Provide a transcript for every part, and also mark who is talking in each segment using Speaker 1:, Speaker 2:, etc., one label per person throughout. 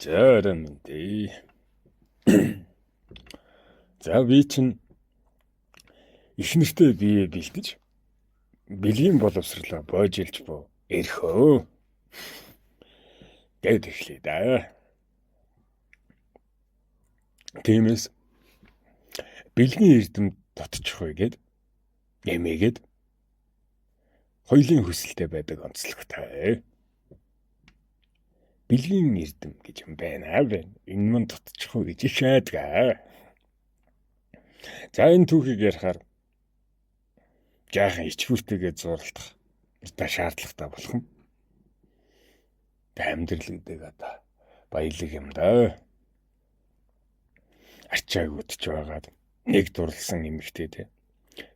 Speaker 1: Жарамдээ. За би чинь ихнэртэй бие бэлдэж бэлгийн боловсрлоо боожилж боо эрхөө. Гэт эхлэе да. Тиймээс бэлгийн эрдэм дотчихгүй гэд эмээгээд хоёлын хүсэлтэй байдаг онцлогтой. Бэлгийн эрдэм гэж юм байна. Энэ мань дотчихгүй гэж ишээдгээ. За энэ түүхийг ярихаар жаахан ичгүүртэйгээ зурлах та шаардлагатай болох юм. Амьдралдаг одоо баялаг юм да. Арчааг үтж байгаад нэг дурлсан эмэгтэй те.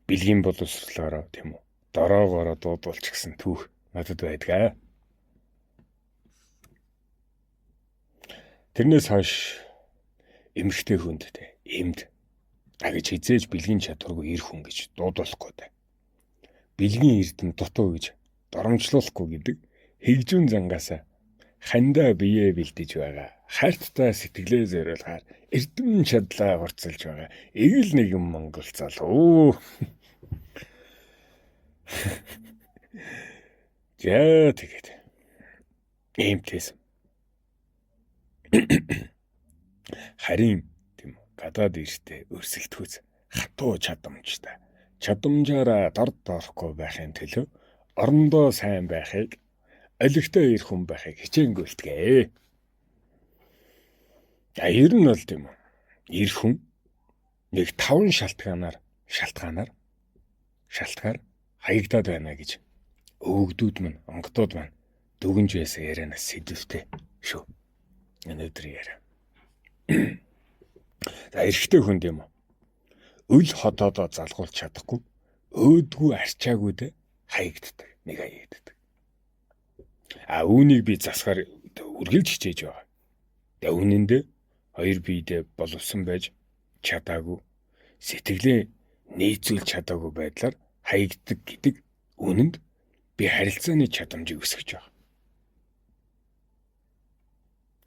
Speaker 1: Бэлгийн боловсрлоороо тийм үү. Дороогоороо дуудуулч гисэн түүх надад байдгаа. Тэрнээс хойш эмэгтэй хүнд те эмд гэж хизээж бэлгийн чадваргүй ир хүн гэж дуудуулахгүй да. Бэлгийн эрдэм дутуу гэж доромжлуулахгүй гэдэг хэгжүүн зангаас хандаа бие бэлдэж байгаа. Хайрттай сэтгэлээ зориулгаар эрдэм чадлаа хурцлж байгаа. Эгэл нэгэн Монгол залуу. За тэгээд эмтэйс. Харин тийм гадаад иртэ өрсөлдөхөц хатуу чадамжтай. Чадамжаараа дорд орохгүй байхын төлөө орондоо сайн байхыг олигтой ир хүн байхыг хичээнгүйлтгээ. Ер нь бол тийм үү. Ир хүн нэг 5 шалтгаанаар хаягдаад байна гэж өвгдүүд мань, онгодууд мань дүгнж байсан ярианаас сэдвтэй шүү. Өнөөдөр яриа. За эрэгтэй хүн юм уу? Өл хотоодоо залгуулж чадахгүй, өөдгүү арчаагүйдээ хаягддаг, нэг хаягддаг. Үүнийг би засахаар үргэлж хичээж байгаа. Тэгээ үнэндээ хоёр биедээ боловсон байж чадаагүй, сэтгэлээ нийцүүлж чадаагүй байдлаар хаягддаг гэдэг үнэнд би харилцааны чадамжийг өсгөж байгаа.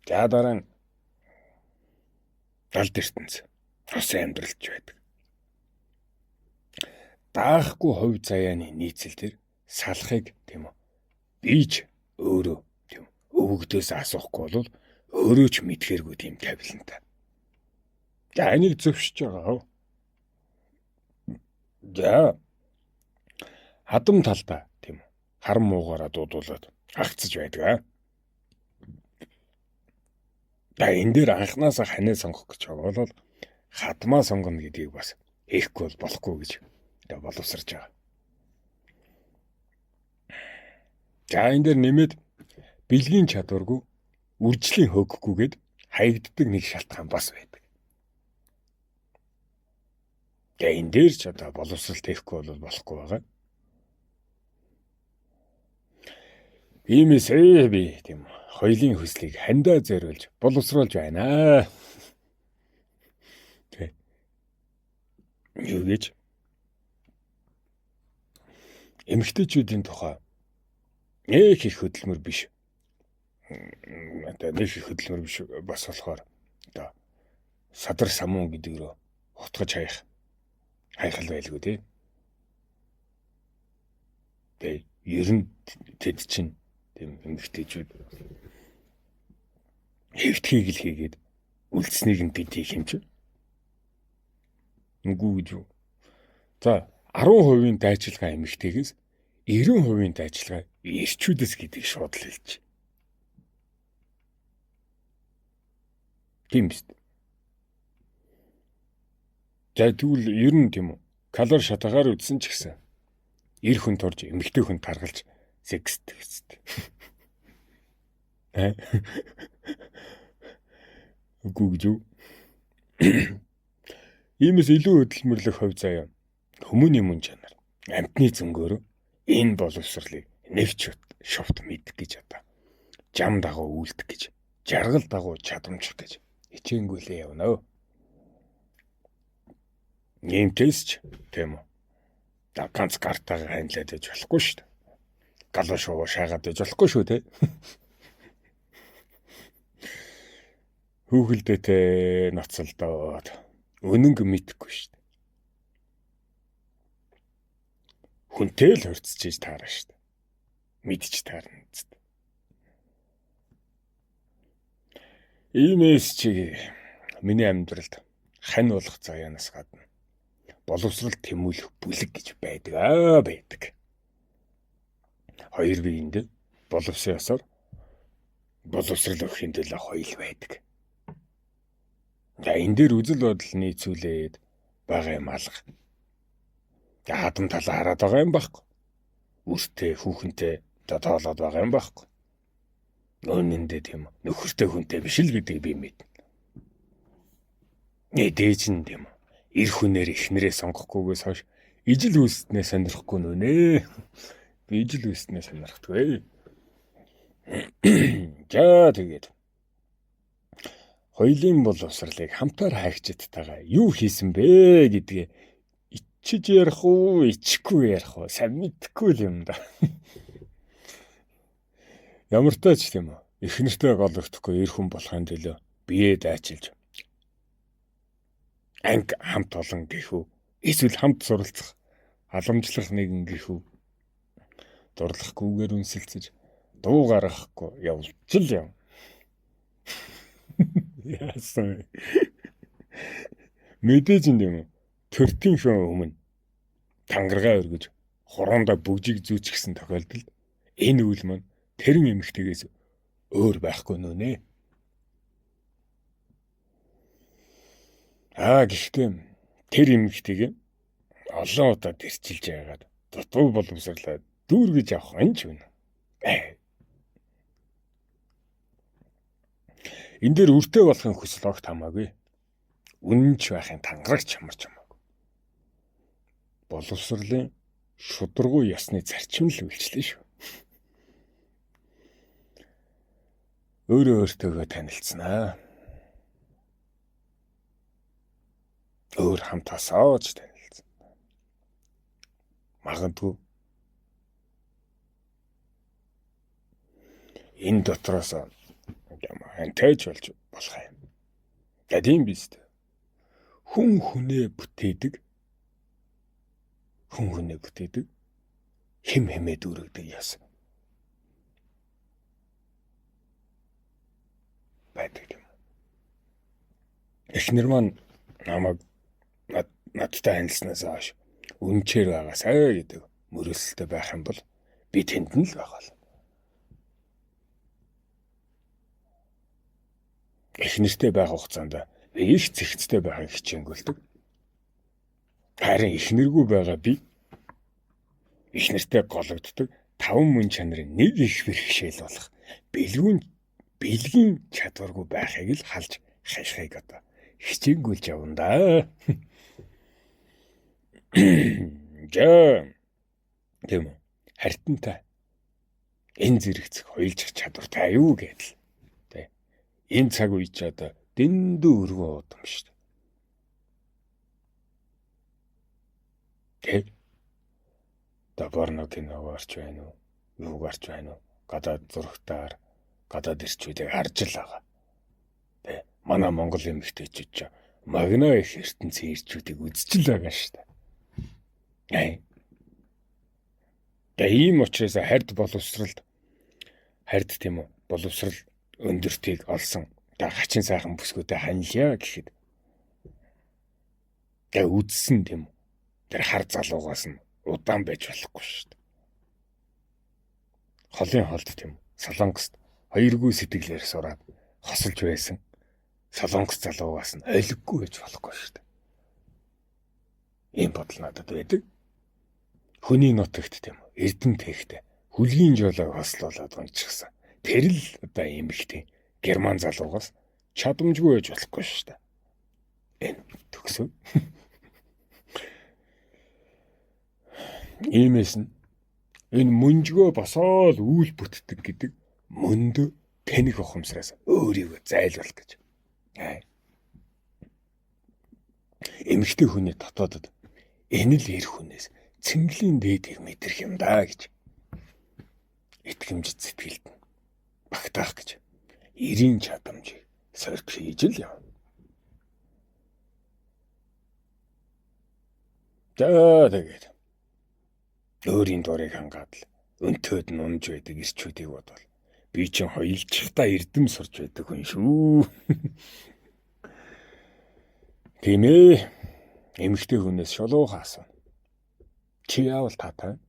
Speaker 1: За дараа нь галд ертөнц ус амьдралж байдаг. Даахгүй хувь заяаны нийцэл төр салахыг тийм үү бийж өөрөө тийм өвгдөөс асуухгүй бол өөрөө ч мэдхэргүй тийм тавилантай. За энийг зөвшөж байгаа. За хадам талдаа тийм харам муугаараа дуудуулаад агцж байдаг. За энэ дээр анханасаа ханаа сонгох гэж байгаа бол хадмаа сонгоно гэдгийг бас хийхгүй болохгүй гэж боловсрж байгаа. За энэ дээр нэмээд бэлгийн чадваргүй үржлийн хөгөхгүйгээд хаягддаг нэг шалтгаан бас байдаг. Тэгээ энэ дээр ч одоо боловсралт хийхгүй бол болохгүй байгаа. Иймээсээ би тийм хоёлын хүслийг хандаа зориулж боловсруулж байна. Тэ. Юу гэж эмэгтэйчүүдийн тухай нэг их хөдөлмөр биш. Нэг их хөдөлмөр биш бас болохоор одоо садар самуун гэдэг рүү утгаж хайхал байлгүй тий. Тэ ер нь тэд чинь тийм эмэгтэйчүүд хэвтхийг л хийгээд үлдснийг нь бид хийх юм чи. Үгүй гэж юу. За 10% дайчилгаа эмэгтэйгээс 90% дайчилгаа эрчүүдээс гэдэг шууд л хэлж. Тийм биз. За тэгвэл ер нь тийм үү. Калори шатаагаар үдсэн ч гэсэн эр хүн турж эмэгтэй хүн таргалж секстэй үстэй. Үгүй гэж юу. Иймээс илүү хөдөлмөрлөх хувь заяа хүмүүний мөн чанар амтны зөнгөөр энэ боловсролыг нэгч шовт мэдэх гэж одоо жам дагуу үлдэх гэж жаргал дагуу чадамжих гэж хичээнгүйлээ явна. Нэмтэйс ч тийм үү. Ганц картагаа хандлаад иж болохгүй шүү дээ. Галуу шуугаа шаагаад иж болохгүй шүү те. Хүүхэлдээтэй ноцолдоод үнэнг мэдэхгүй шүү дээ. Хүнтэй л хурцчиж таарна шүү дээ. Мэдчих таарна зү. Иймээс чи миний амьдралд хань болох заяанаас гадна боловсрал тэмүүлэх бүлэг гэж байдаг. Хоёр биеинд боловсон ёсоор боловсрал өгөхийн төлөө хоёул байдаг. За энэ дээр үзэл бодол нийцүүлээд байгаа юм алга. Хадам талаа хараад байгаа юм байхгүй. Үртэй хүүхэнтэй тоолоод байгаа юм байхгүй. Нөөндөө тийм нөхөртэй хүнтэй биш л гэдэг би мэднэ. Дээж нь тийм эр хүнээр ихнэрээ сонгохгүйгээс хойш ижил үүснээ сонирхгүй нүнэ. Би ижил үүснээ сонирхдаггүй. За тэгээд хоёулын боловсралыг хамтаар хайгчдтайгаа юу хийсэн бэ гэдгээ ичиж ярих уу, ичихгүй ярих уу сайн мэдэхгүй л юм да. Ямар ч тач тийм үү. Эхнэртэй гол өртөхгүй эр хүн болохын төлөө бие дайчилж анги хамт олон гэхүү. Эсвэл хамт суралцах, халамжлах нэгэн гэхүү. Дурлахгүйгээр үнсэлцэж дуу гаргахгүй явж л яв. Яасан. Мэдээж юм юм. Төртийн өмнө тангаргаа өргөж хороондоо бүгжиг зүүчихсэн тохиолдолд энэ үйл маань тэрэн эмэгтэйгээс өөр байхгүй нүнэ. Гэхдээ тэр эмэгтэйг олон удаа тэрчилж яагаад дутуу боловсрлаа дүүргэж авах анч байна. Энэ дээр үртэй болохын хүсэл огт хамаагүй. Үнэнч байхын тангарагч хамарч хамаагүй. Боловсрлын шударгуу ясны зарчим л үйлчлээ шүү. Өөрөө өөртөөгөө танилцсанаа. Өөр хамтасаач танилцсан. Магадгүй энэ дотроос хантайж болж болох юм. Гадийн биз дээ. Хүн хүнээ бүтээдэг. Хэм хэмээ дүүрэгдэг яасан. Байдаг юм. Эхнэр маань намайг надтай танилцсанаас хойш үнчээр байгаасаа гэдэг мөрөсөлтөй байх юм бол би тэнд нь л байгаа л. Эхнэртэй байх хугацаанд би их зэгцтэй байхыг хичээнгүйлдэг. Харин эхнэргүй байгаа би эхнэртэй гологддог 5 мөн чанарын нэг их бэрхшээл болох бэлгийн чадваргүй байхыг л халж хашхыг одоо хичээнгүйлж явна да. Тийм үү. Хартантай энэ зэрэгцэх хоёулжих чадвартай юу гэдэл. Тэ. Энэ цаг үе ч одоо дэндүү өргөн удам шүү дээ. Тэ. Dabарно киногоорч байна уу? Юугаарч байна уу? Гадаад зурагтаар гадаад ирчүүдийг харж л байгаа. Тэ. Манай Монгол эмэгтэйчүүд ч магна их ертөнцийн ирчүүдийг үзэж л байгаа шүү дээ. Ийм учраас хард тийм үү боловсрал өндөртийг олсон хачин сайхан бүсгүүтэй ханилъя гэхэд үзсэн тийм үү тэр хар залуугаас нь удаан байж болохгүй шүү дээ. Холын холд тийм Солонгост 2 сэтгэлээр сураад хосолж байсан Солонгос залуугаас нь ойлггүй байж болохгүй шүү дээ. Ийм бодол надад байдаг. Хүний нутагт тийм эрдэм тэхтэй хүлгийн жолоог хослуулаад унчихсан. Тэр л одоо эмэгтэй герман залуугаас чадамжгүй байж болохгүй шүү дээ. Энэ төгсөө. Иймээс нь энэ мөнжгөө босоод үйл бүтдэг гэдэг мөндө тэнэг ухамсараас өөрийгөө зайлуулах гэж. Эмэгтэй хүний дотоодод энэ л эр хүнээс цэнгэлийн дээдийг мэдрэх юм даа гэж итгэмж сэтгэлд нь багтаах гэж эрийн чадамжийг сорд хийж л явна. Тэгээд өөрийн дурыг хангаад л өнтөөд нь унж байдаг ирчүүдийг бодвол би чинь хоёлчихдаа эрдэм сурж байдаг хүн шүү. Тийм ээ. Эмэгтэй хүнээс шулуухан асууна. Чи яавал таатай?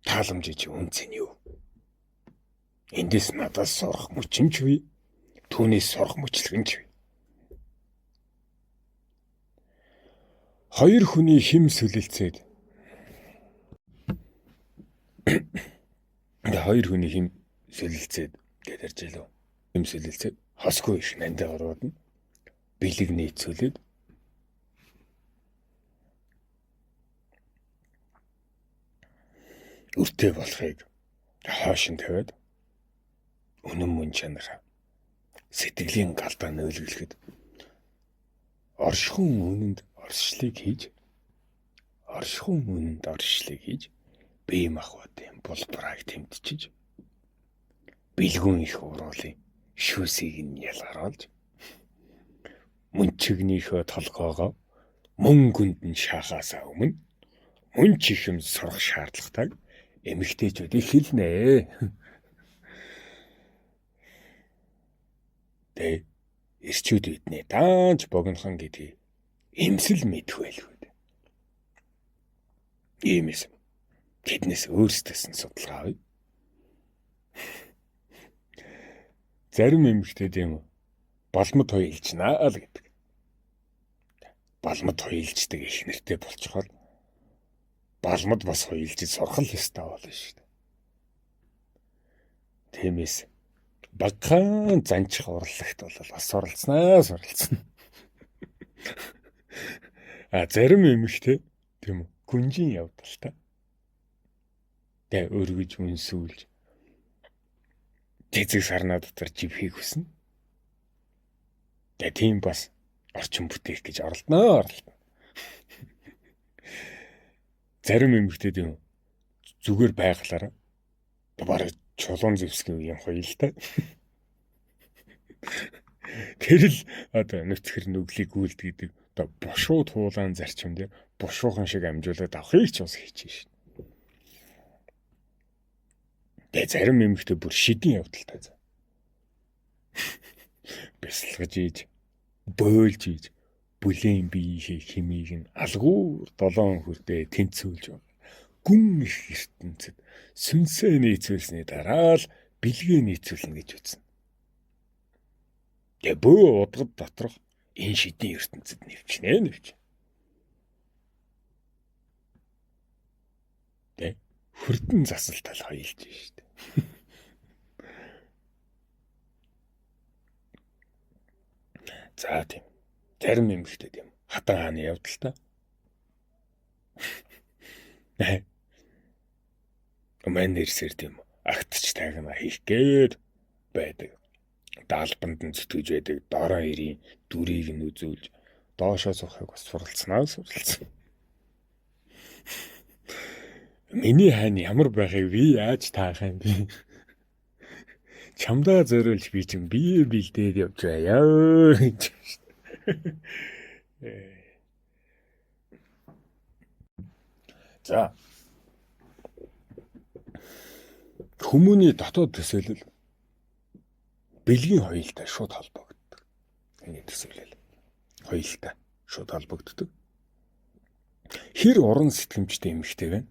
Speaker 1: Тааламжийн чи үнц нь юу? Эндээс надаас сурах мөчмч вэ? Түүнээс сурах мөчлөгч вэ? Хоёр хүний хим сүлэлцээд хоёр хүний хим сүлэлцээд гэдэг жилөө. Хим сүлэлцээд хосгүй их нандаа ороод нь бэлэг нийцүүлээд өртөө болохыг хаашин тавиад үнэн мөн чанараа сэтгэлийн галдаа нөөлгөлөхөд оршихуун үнэнд оршлыг хийж бие махбодын булбарыг тэмтчиж бэлгүүн их уруулын шүүсийг нь ялгаруулж мөнчигнийхөө толгоогоо мөн гүнд нь шахаасаа өмнө мөн чихэм сурах шаардлагатай эмэгтэйчүүдийг хэлнэ. Тэ эрчүүд бидний даанч богинохон гэдгийг эмсэл мэдэх байлгүй. Иймээс тэднээс өөрсдөөс нь судалгаа авъя. Зарим эмэгтэйд юм балмад хоёлжнаа л гэдэг. Балмад хоёлждаг их нэртэй болчихоор балмад бас хоёлж сурах л ёстой болно шүү дээ. Тиймээс багахан занчих урлагт бол бас суралцсан. Зарим эмэгтэй тийм үү гүнжин явдалтай. Тэ өргөж үнсүүлж тэзэг сарнаа дотор живхийг хүснэ. Тэ тийм бас орчин бүтээх гэж оролдоно. Зарим эмэгтэй тийм зүгээр байгалаараа бараг чулуун зэвсгийн үеийн хоёлтай. Тэр л одоо нүцгэр нүглийг гүйлдэг одоо бушуу туулаан зарчим дээр бушуухан шиг амжуулаад авахыг ч бас хийж шин. Тэгээ зарим эмэгтэй бүр шидийн явдалтай. Бясалгаж ийж, бойлж ийж, бүлийн биеийнхээ химийг нь алгуур 7 хүрдээ тэнцүүлж байгаа. Гүн их ертөнцид сүнсээ нийцүүлсний дараа л бэлгээ нийцүүлнэ гэж үзнэ. Тэгээ бөө удгад доторх энэ шидийн ертөнцид нэвч. Тэ хурдан засалтал хоёлж штэ. За тийм. Зарим эмэгтэй тийм хатан хааны явдалтай. Өмнө нэрсэр тийм агтч тагна хийх гээд байдаг. Даалбанд нь зүтгэж байдаг дороо ирийн дүрийг нь үзүүлж доошоо сухахыг бас суралцсан. Миний хань ямар байхыг би яаж таах юм бэ? Чамдаа зориулж би чинь бие бэлдээд явж байяа гэж. За. Хүмүүний дотоод төсөөлөл бэлгийн хоёултай шууд холбогддог. Ингээд төсөөлөл. Хоёултай шууд холбогддог. Хэр уран сэтгэмжтэй эмэгтэй байна?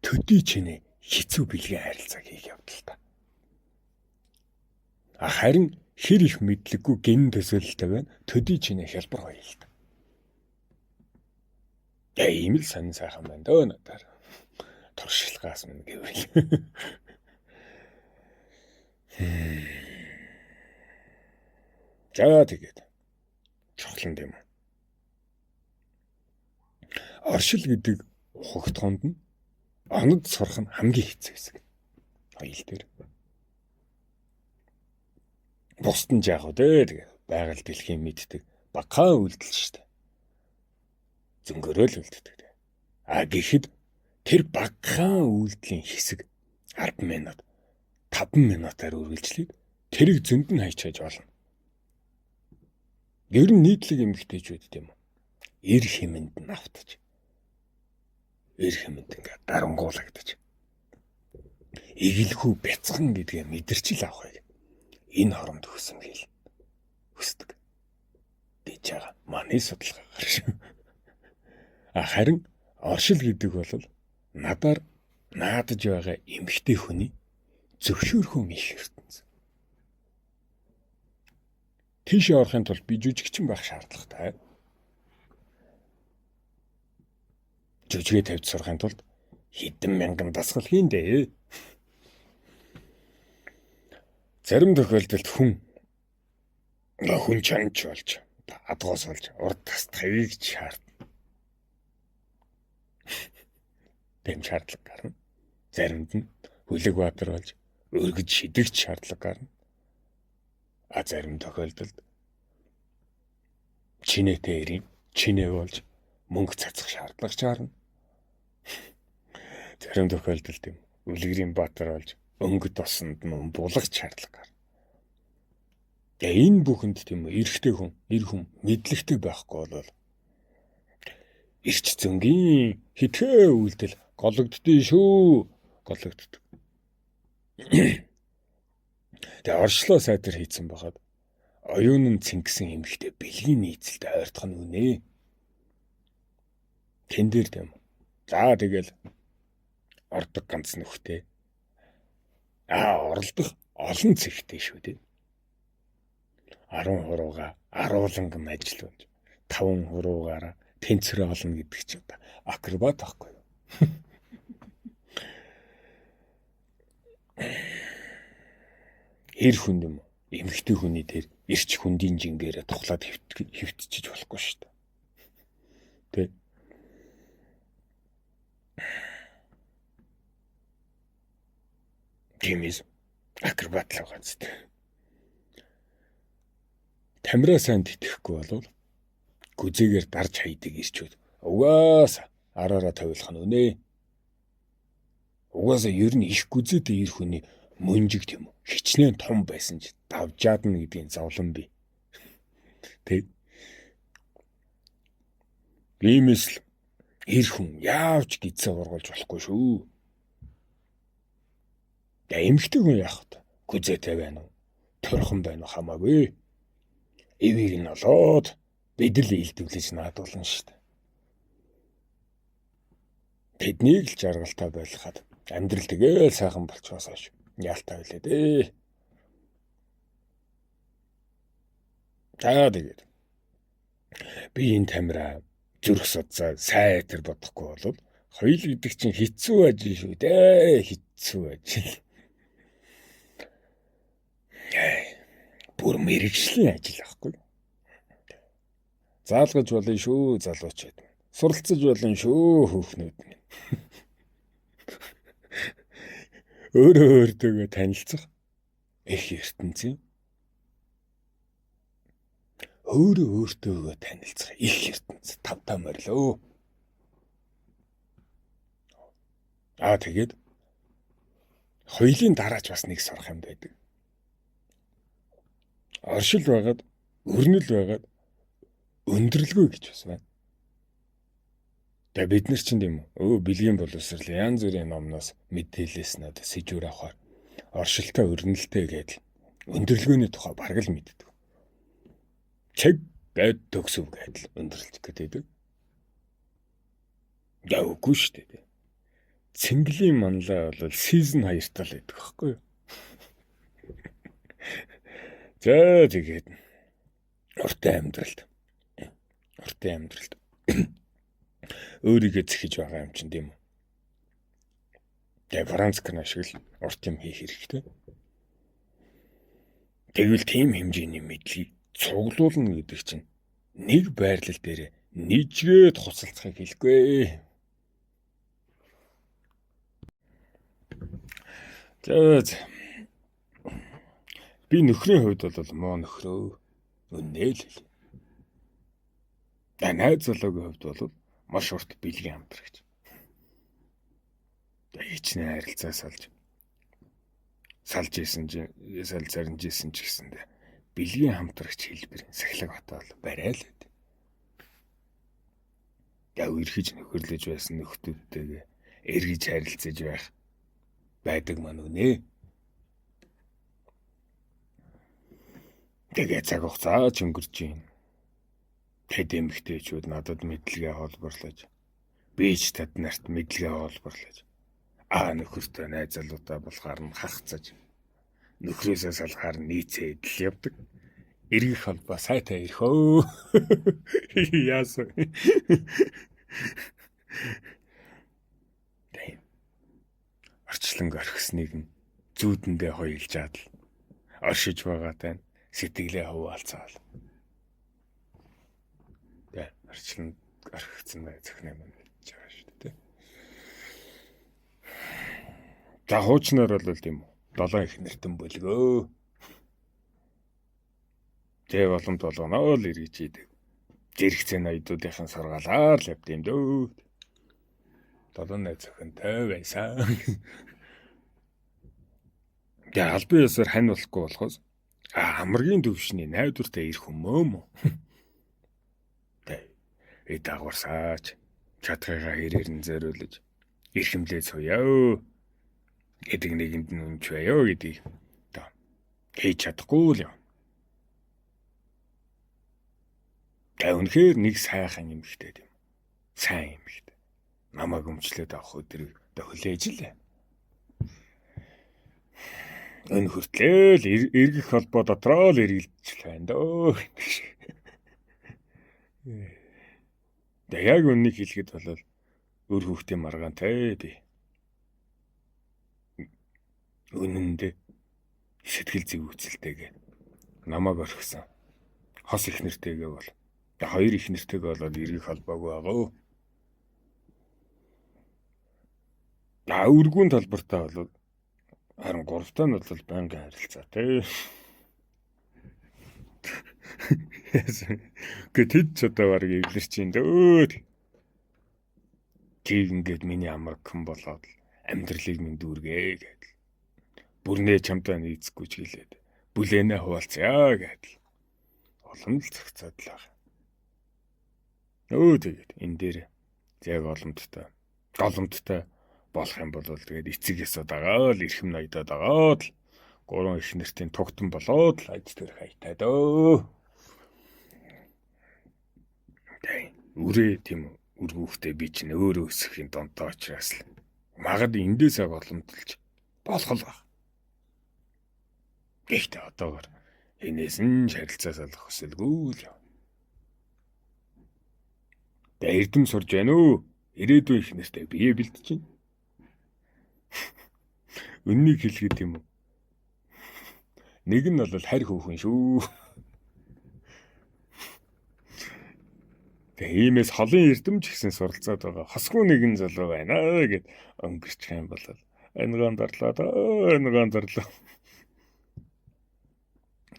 Speaker 1: Төдий чинээ хэцүү бэлгийн харилцааг хийх явдалтай. Харин хэр их мэдлэггүй гин төсөөлөлтэй байна? Төдий чинээ хялбар хоёултай. Ийм л сонин сайхан байна дөө надаар. Туршилгаас минь гэвэл. За тэгээд чухал юм. Оршил гэдэг ухагтхонд нь онод сурах нь хамгийн хэцүү хэсэг. Хоёул дээр. Бусд нь яг тэгээд байгаль дэлхийн мэддэг багахан үйлдэл шүү дээ. Зөнгөрөө л үлддэг. Гэхэд тэр багахан үйлдэлийн хэсэг 10 минут 5 минутаар үргэлжлээд тэрийг зөнд нь хайчааж болно. Ер нь нийтлэг эмэгтэйчүүд юм. Эр хэмэнд нь автаж. Эр хэмэнд ингээд дарангуулагдаж. Игэлхүү бяцхан гэдгээ мэдэрч л авахыг энэ хоронд хүсэмгээл хүсдэг гэж байгаа. Манай судалгаагаар шүү. Харин оршил гэдэг бол надаар наадаж байгаа эмэгтэй хүний зөвшөөрхөн их ертөнц. Тийш орохын тулд би жүжигчин байх шаардлагатай. Жүжигээ тавьж сурахын тулд хэдэн мянган дасгал хийндээ. Зарим тохиолдолд хүн чанч болж, адгоос болж, урд тастахыг шаардна. Тэм шаардлага гарна. Заримд нь хүлэг баатар болж, өргөж шидэгч шаардлага гарна. Зарим тохиолдолд чинээтэй ирийн чинээ болж мөнгө цацах шаардлага гарна. Зарим тохиолдолд юм үлгэрийн баатар болж өнгөт тосонд нь булгах шаардлага гарна. Энэ бүхэнд тийм эрэгтэй хүн, эр хүн мэдлэгтэй байхгүй бол эрч зөнгийн хитгэн үйлдэл гологддөө шүү. Гологддог. Тэгээ оршлоо сайтар хийцэн байхад оюун нь цэнгсэн эмэгтэй бэлгийн нийцэлд ойртох нь үнэ. Тэн дээр тийм. За тэгэл ордог ганц нөхтэй. Оролдох олон цэгтэй шүү дээ. 10 хурууга арууланган ажил болж 5 хуруугаараа тэнцвэр олно гэдэг чинь акробат байхгүй юу? Эр хүн юм эмэгтэй хүний дээр эрч хүндийн жингээрээ тухлаад хөвтчиж болохгүй шүү дээ. Тэ. Гэмээс акробат л байгаа зү. Тамираа сайн тэтгэхгүй болвол гүзээгээр дарж хайдаг ирчүүд угаасаа араараа тавилах нь үнэ. Угаасаа ер нь их гүзээтэй ир хүний мөнжиг тийм үү хичнээн том байсан ч давжаадна гэдгийн зовлон бий. Тэг. Иймээс л ир хүн яавч гидсээ ургуулж болохгүй шүү. Эмэгтэй хүн яах вэ? Гүзээтэй байна уу? Торхон байна уу хамаагүй. Эвийг нь олоод бидэл илдвлэж наадуулна шүү дээ. Тэднийг л жаргалтай байлгахад амьдрал тэгээл сайхан болчихоосоо шүү. Яалтай байлээ дээ. Тэгээд би энэ тамираа зүрх судсаа сайтар бодохгүй бол хоёул гэдэг чинь хэцүү ажил шүү дээ. Хэцүү ажил. Бүр мэрэгжлийн ажил ахгүй. Заалгаж болно шүү залуучууд. Суралцаж болно шүү хүүхнүүд минь. Өөрөө өөртөө танилцах их ертөнцийн өөрөө өөртөө танилцах их ертөнц тавтаа морилоо. Тэгээд хоёулын дараач бас нэг сурах юм байдаг. Оршил байгаад, өрнөл байгаад өндөрлгөө гэж бас байна. Тэгээ бид нар чинь тийм бэлгийн боловсрол янз бүрийн номноос мэдээлэлс надад сэжүүр авахаар оршилтой өрнөлтэй гэдэл өндөрлгөөний тухай бараг л мэддэг. Чиг гэд төгсөв гэдэл өндөрлөж гэдэг. Үгүй шүү дээ. Цэнгэлийн манлаа бол season 2 тал байдаг байхгүй юу? За тэгээд уртай амьдралд өөрийгөө зэхэж байгаа юм чинь тийм үү? Тэгээ Францкны шиг л урт юм хийх хэрэгтэй. Тэгвэл тийм хэмжээний мэдлийг цуглуулна гэдэг чинь нэг байрлал дээр нийжгээд хусалцахыг хэлэхгүй. Тэгээд би нөхрийн хувьд бол муу нөхрөө үнэ л хэл. Найз залуугийн хувьд бол маш урт бэлгийн хамтрагч. Хичнээн харилцаа салж салж заринжсэн ч гэсэндээ бэлгийн хамтрагч хэлбэрийн сахилга батал барай л байд. Яг эрхэж нөхөрлөж байсан нөхдүүдтэйгээ эргэж харилцаж байдаг мань үнэ. Тэгээ цаг хугацаа ч өнгөрч юм. Тэд эмэгтэйчүүд надад мэдлэгээ холбоорлож, би ч тад нарт мэдлэгээ холбоорлож, нөхөртөө найз залуудаа болохоор нь хахацаж, нөхрөөсөө салахаар нийцээ идэл явдаг. Эргэх холбоо сайтай ирэх өө. Яасан. Тийм. Орчлон орхисныг нь зүүдэндээ хоёулж адал оршиж байгаатай сэтгэлээ хуваалцаал. Тэ орчлон орхигдсан бай зөвхөн юм гэж байгаа шүү дээ. За хуучнаар бол тийм үү. 7 их нэртэн бөлгөө. Тэ боломт болгоноо л эргэж идэг. Зэрэгцэн аядуудынхын сургаалаар л явд юм дөө. 7 найз зөвхөнтэй байсан. Тэгээ албан ёсоор хань болохгүй болохоос амргийн төвшний найдвартай ирэх хүмүүм. Тэ дагварсаач чадхыгаа хэрээр нь зориулж эрхэмлээ суяа гэдэг нэгэнд нь үнч байё гэдгийг хийж чадахгүй л юм. Тэ үнэхээр нэг сайхан эмэгтэй юм. Сайн эмэгтэй. Намайг өмчлөөд авах өдрийг хүлээж л. Энэ хүртэл эргэх холбоо дотроо л эргэлдэж байна дөө. Тэгээ яг үннийг хэлэхэд бол өр хүүхдийн маргаантай би. Үнэндээ сэтгэл зүй үзэлтэйгээ намайг орхисон хос их нэртэйгээ бол хоёр их нэртэйгээ болоод эргэх холбоогүй байгаа. Өргүүн талбартаа бол харин гуравтай нь бол байнгын харилцаатай. Гэтэл ч одоо барыг эвлэрч юм дөө. Тийг ингээд миний амраг хэн болоод амьдралыг минь дүүргээ гэдэл. Бүрнээ чамтай нийцэхгүй ч гэлээд бүлээнэ хуваалцъя гэдэл. Олон л зохицоод л байгаа. Тэгээд энэ дээр яг голомттой болох юм бол тэгээд эцэг ясаад агаал эрхэм ноёдод агаад л 3 их нэртийн тугтан болоод л айц тэр хайтай дөө. Үрээ тийм үр хүүхдээ би чинь өөрөө өсөхийн донтой учраас л магад эндээсээ голомтолж болох л баг. Гэхдээ одоогор энэс нь харилцаа салах хүсэлгүй л юм. Эрдэм сурж байна уу? Ирээдүйн их нэртэй бие бэлдэж чинь. Үннийг хэлгээд юм уу? Нэг нь бол харь хөөхөн шүү. Тэгээ иймээс холын эрдэм ч гэсэн суралцаад байгаа. Хосгүй нэгэн залуу байна гэд өнгөрчих юм бол энэгаан дарлаа.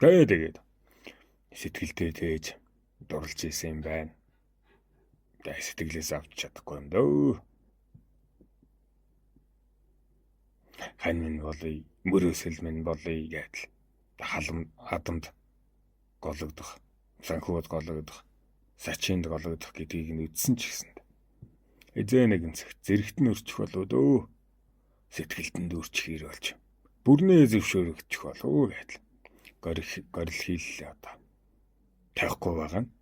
Speaker 1: Тэгээд сэтгэлдээ тээж дурлж исэн юм байна. Тэгээ сэтгэлээс авч чадахгүй юм дөө. Хань минь болъё, мөрөөсөл минь болъё гэдэл адамд гологдох, санхуд гологдох, сачинд гологдох гэдгийг нь үдсэн ч гэсэн. Эзээ нэгэн цагт зэрэгт нь өрчих болоо дөө. Сэтгэлд нь дүүрчих болж бүрнээ зөвшөөрөгдчих болоо гэдэл. Горил хийлээ одоо. Тавихгүй байгаа нь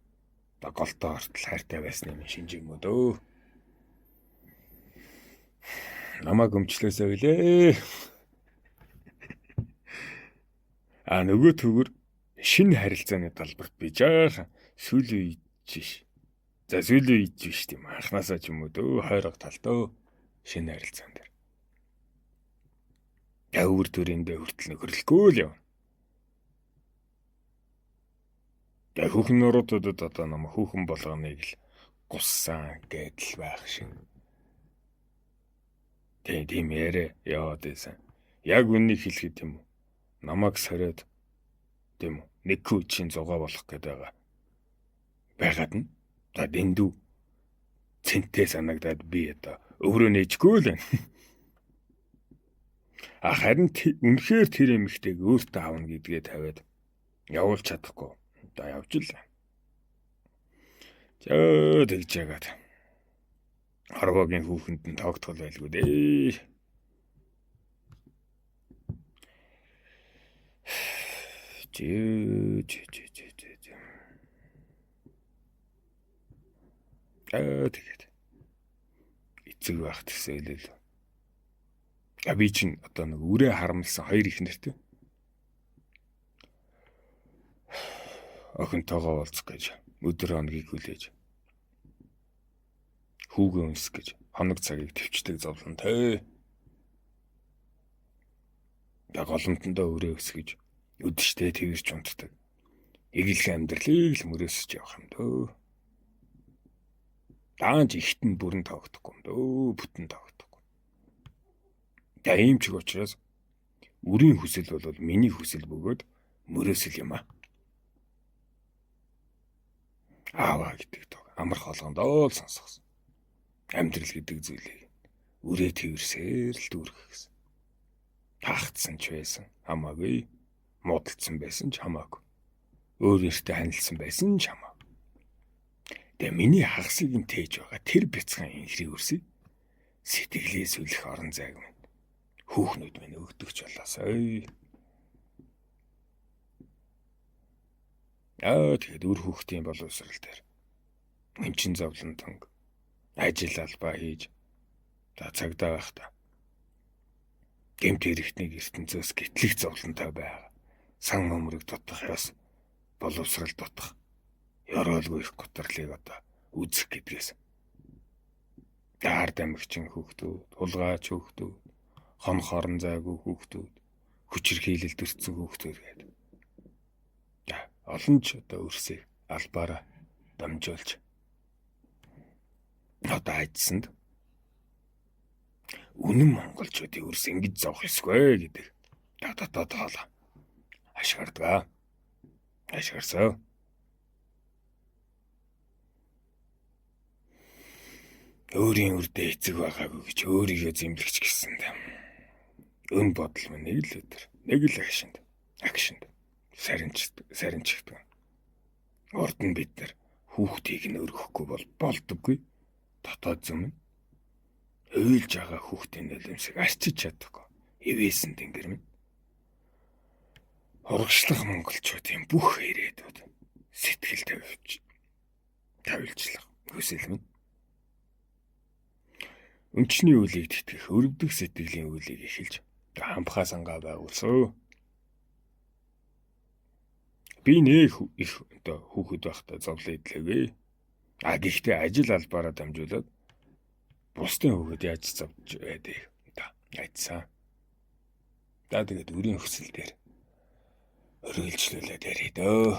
Speaker 1: голтоо ортол хайртай байсны минь шинж юм дөө. Намайг өмчлөөсөө гэлээ. Нөгөө төгөр шинэ харилцааны талбарт би жаахан сүүлийн үед биш тийм анханасаа ч юм уу дөө хойрог талдөө шинэ харилцаан дээр. Явр төрөндөө хүртэл нөхөрлөхгүй л юм. Хүүхэн нуруудад одоо нам хүүхэн болгоныг л гуссан гэдэл байх шиг. Тийм яриа яваад байсан. Яг үннийг хэлэхэд юм уу? Намайг сориод тийм үү? Нэг хүчин зугаа болох гэдэг байгаа. Байгаад нь дэндүү цэнтэй санагдаад би одоо өөрөө нээжгүй л байна. Харин үнэхээр тэр эмэгтэйг өөртөө авна гэдгээ тавиад явуулж чадахгүй. Одоо явж л. Зөө тэгж яагаад. Хорвоогийн хүүхэнд нь тоогдгол байлгүй дээ. Тэгээд эцэг байх төсөөлөл. Би чинь одоо нэг үрээ харамлсан хоёр их нэртэй. Охинтойгоо уулзах гэж өдөр хоногийг хүлээж. Хүүгээ үнсэх гэж хоног цагийг төвчдөг зовлонтой. Голомтондоо өрөө өсгөж өдөртөө тэрж унтдаг. Эгэлхэн амьдралыг л мөрөөсөж явах юм дөө. Даанч ихтэн бүрэн тоогдохгүй юм дөө, бүтэн тоогдохгүй. Ийм ч учраас үрийн хүсэл бол миний хүсэл бөгөөд мөрөөсөл юм аа. Ааваа гэдэг тоо амар холгондоо л сонсгосон. Амьдрал гэдэг зүйлийг үрээ тэрсээр л дүүргэх гэсэн. Таагдсан ч байсан хамаагүй, муудалцсан байсан ч хамаагүй, өөрөөсөө ханилсан байсан ч хамаагүй. Тэгээ миний хагасыг нь тээж байгаа тэр бяцхан инхрийг өрсөй сэтгэлээс үлэх орон зайг минь хүүхнүүд минь өгдөгч болоосой. Тэгээд үр хүүхдийн боловсрал дээр эмчин зовлон тонг ажил албаа хийж цагдаа байхдаа гэмт хэрэгтнийг ертөнцөөс гэтлэх зовлонтой байгаа. Сан өмрөг дутах ёс боловсрал дутах ёроолгүй их готрлыг одоо үзэх гэдгээс. Даар дамигчин хүүхдүүд, хулгайч хүүхдүүд, хон хорон зайгүй хүүхдүүд, хүчирхийлэлд өртсөн хүүхдүүд гэдэг. Олон ч одоо өрсөй албаараа дамжуулж одоо айдсанд үнэн монголчуудын өрс ингэж зовх ёсгүй гэдэг дотоод хоолоо ашигладаг. Ашигласаа. Өөрийн үрдээ эцэг байгаагүй гэж өөрийгөө зэмлэгч гисэнд. Өн бодол минь нэг л өдөр, нэг л агшинд саринчдаг. Урд нь бид нар хүүхдийг нь өргөхгүй болдоггүй. Дотоод зүм уйлж байгаа хүүхдийн нулимсыг арчиж чадахгүй. Ивээсэн тэнгэр минь. Урагшлах монголчуудын бүх ирээдүйд сэтгэл тавилжлах хүсэл минь. Өмчний үлийг тэтгэх өрөвдөх сэтгэлийн үлийг эхэлж хамхаа сангаа байгуулсан. Би нэг их одоо хүүхэд байхдаа зовлон идлээгүй. Гэхдээ ажил албаараа дамжуулаад бусдын хүүхэд яаж зовж байдаг та айдсан. Тэгээд үрийн хөсөл дээр өрөөлжлүүлээд ярий дөө.